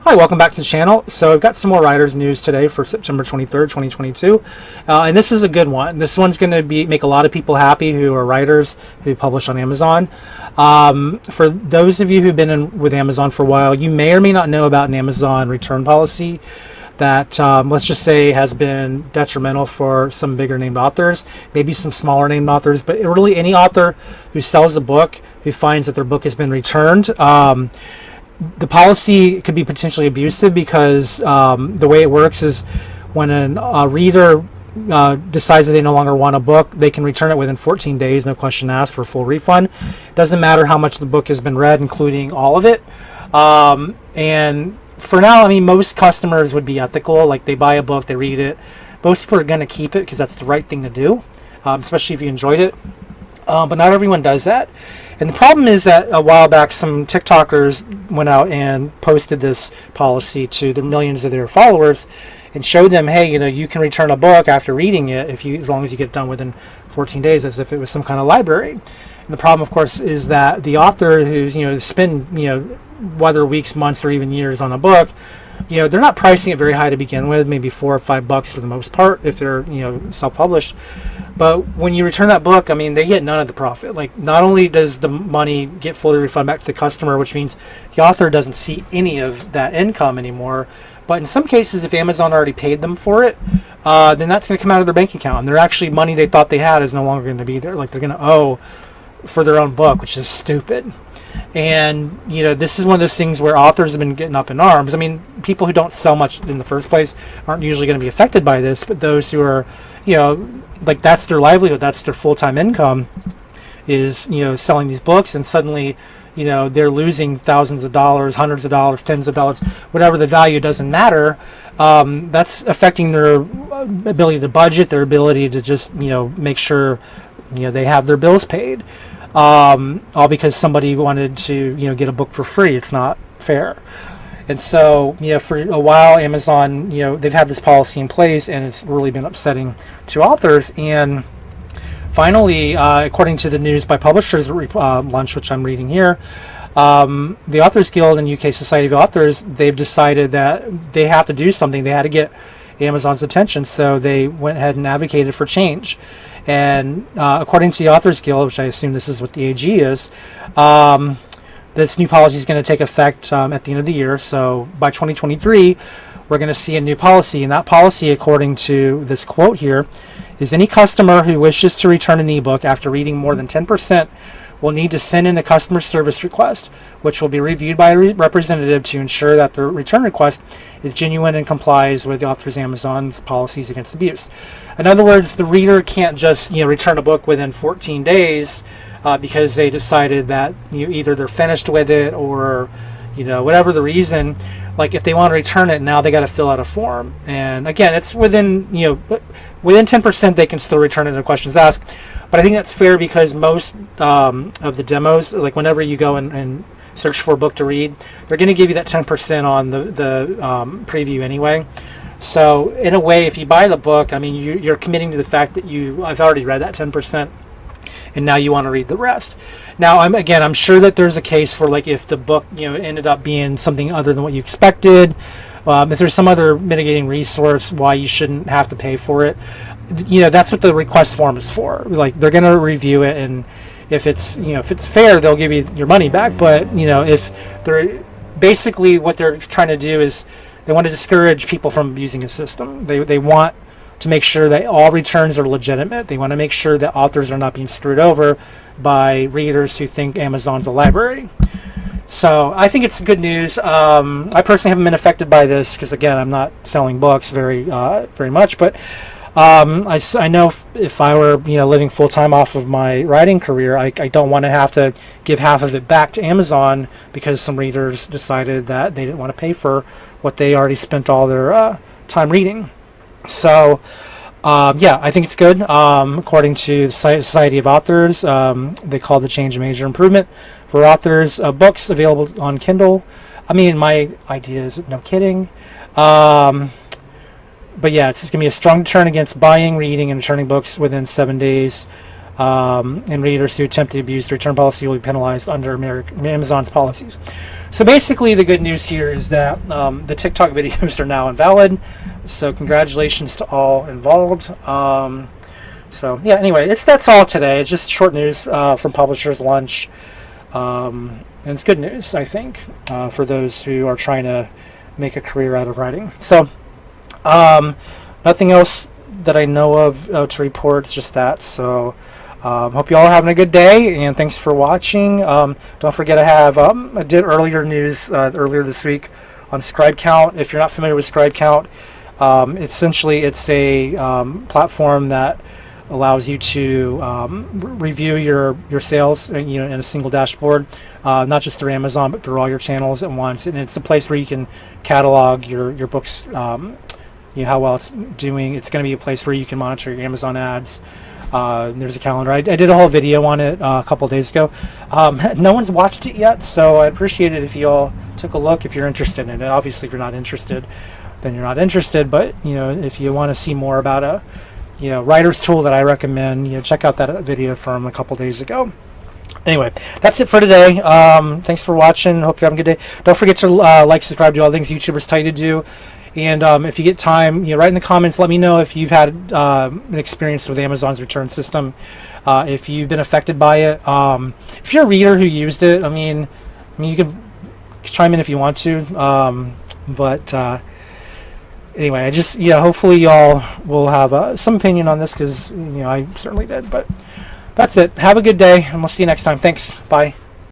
Hi, welcome back to the channel. So I've got some more writers news today for September 23rd, 2022. And this is a good one. This one's going to make a lot of people happy who are writers who publish on Amazon. For those of you who've been with Amazon for a while, you may or may not know about an Amazon return policy that, let's just say, has been detrimental for some bigger named authors, maybe some smaller named authors, but really any author who sells a book, who finds that their book has been returned, the policy could be potentially abusive because the way it works is when a reader decides that they no longer want a book, they can return it within 14 days, no question asked, for full refund. Doesn't matter how much the book has been read, including all of it. And for now, I mean, most customers would be ethical. Like, they buy a book, they read it. Most people are going to keep it because that's the right thing to do, especially if you enjoyed it. But not everyone does that. And the problem is that a while back, some TikTokers went out and posted this policy to the millions of their followers and showed them, hey, you can return a book after reading it as long as you get it done within 14 days, as if it was some kind of library. And the problem, of course, is that the author who's, spend, whether weeks, months, or even years on a book, they're not pricing it very high to begin with, maybe $4 or $5 for the most part if they're, self-published. But when you return that book, I mean, they get none of the profit. Like, not only does the money get fully refunded back to the customer, which means the author doesn't see any of that income anymore, but in some cases, if Amazon already paid them for it, then that's going to come out of their bank account. And they're actually money they thought they had is no longer going to be there. Like, they're going to owe for their own book, which is stupid. And this is one of those things where authors have been getting up in arms. I mean, people who don't sell much in the first place aren't usually going to be affected by this, but those who are, like, that's their livelihood, that's their full-time income, is selling these books, and suddenly they're losing thousands of dollars, hundreds of dollars, tens of dollars, whatever the value, doesn't matter. That's affecting their ability to budget, their ability to just make sure they have their bills paid. All because somebody wanted to get a book for free. It's not fair. And so for a while, Amazon, they've had this policy in place, and it's really been upsetting to authors. And finally, according to the News by Publishers lunch, which I'm reading here, the Authors Guild and UK Society of Authors, they've decided that they have to do something. They had to get Amazon's attention, so they went ahead and advocated for change. And according to the Authors Guild, which I assume this is what the AG is, this new policy is going to take effect at the end of the year. So by 2023, we're going to see a new policy. And that policy, according to this quote here, is any customer who wishes to return an ebook after reading more than 10% will need to send in a customer service request, which will be reviewed by a representative to ensure that the return request is genuine and complies with the author's Amazon's policies against abuse. In other words, the reader can't just return a book within 14 days because they decided that either they're finished with it or whatever the reason. Like, if they want to return it, now they got to fill out a form. And again, it's within 10% they can still return it and questions asked. But I think that's fair because most of the demos, like whenever you go and search for a book to read, they're going to give you that 10% on the preview anyway. So in a way, if you buy the book, I mean, you're committing to the fact that I've already read that 10%. And now you want to read the rest. Now, I'm sure that there's a case for, like, if the book ended up being something other than what you expected, if there's some other mitigating resource why you shouldn't have to pay for it, that's what the request form is for. Like, they're going to review it, and if it's fair, they'll give you your money back. But if they're basically, what they're trying to do is they want to discourage people from abusing a system. They want to make sure that all returns are legitimate. They want to make sure that authors are not being screwed over by readers who think Amazon's a library. So I think it's good news. I personally haven't been affected by this because, again, I'm not selling books very much. But I know if I were living full time off of my writing career, I don't want to have to give half of it back to Amazon because some readers decided that they didn't want to pay for what they already spent all their time reading. So, I think it's good. According to the Society of Authors, they call the change a major improvement for authors. Books available on Kindle. I mean, my idea is no kidding. But yeah, it's just going to be a strong deterrent against buying, reading, and returning books within 7 days. and readers who attempt to abuse the return policy will be penalized under Amazon's policies. So basically, the good news here is that the TikTok videos are now invalid. So congratulations to all involved. So yeah, anyway, that's all today. It's just short news from Publishers Lunch, and it's good news, I think, for those who are trying to make a career out of writing. So nothing else that I know of to report. It's just that. So hope you all are having a good day, and thanks for watching. Don't forget I did earlier news earlier this week on Scribe Count. If you're not familiar with Scribe Count, essentially it's a platform that allows you to review your sales, in a single dashboard, not just through Amazon but through all your channels at once. And it's a place where you can catalog your books, how well it's doing. It's going to be a place where you can monitor your Amazon ads. There's a calendar. I did a whole video on it a couple days ago. No one's watched it yet, so I'd appreciate it if you all took a look if you're interested in it. Obviously, if you're not interested, then you're not interested. But if you want to see more about a writer's tool that I recommend, check out that video from a couple days ago. Anyway, that's it for today. Thanks for watching. Hope you're having a good day. Don't forget to like, subscribe, do all the things YouTubers tell you to do. And if you get time, write in the comments. Let me know if you've had an experience with Amazon's return system, if you've been affected by it. If you're a reader who used it, I mean, you can chime in if you want to. But anyway, I just hopefully y'all will have some opinion on this, because I certainly did. But that's it. Have a good day, and we'll see you next time. Thanks. Bye.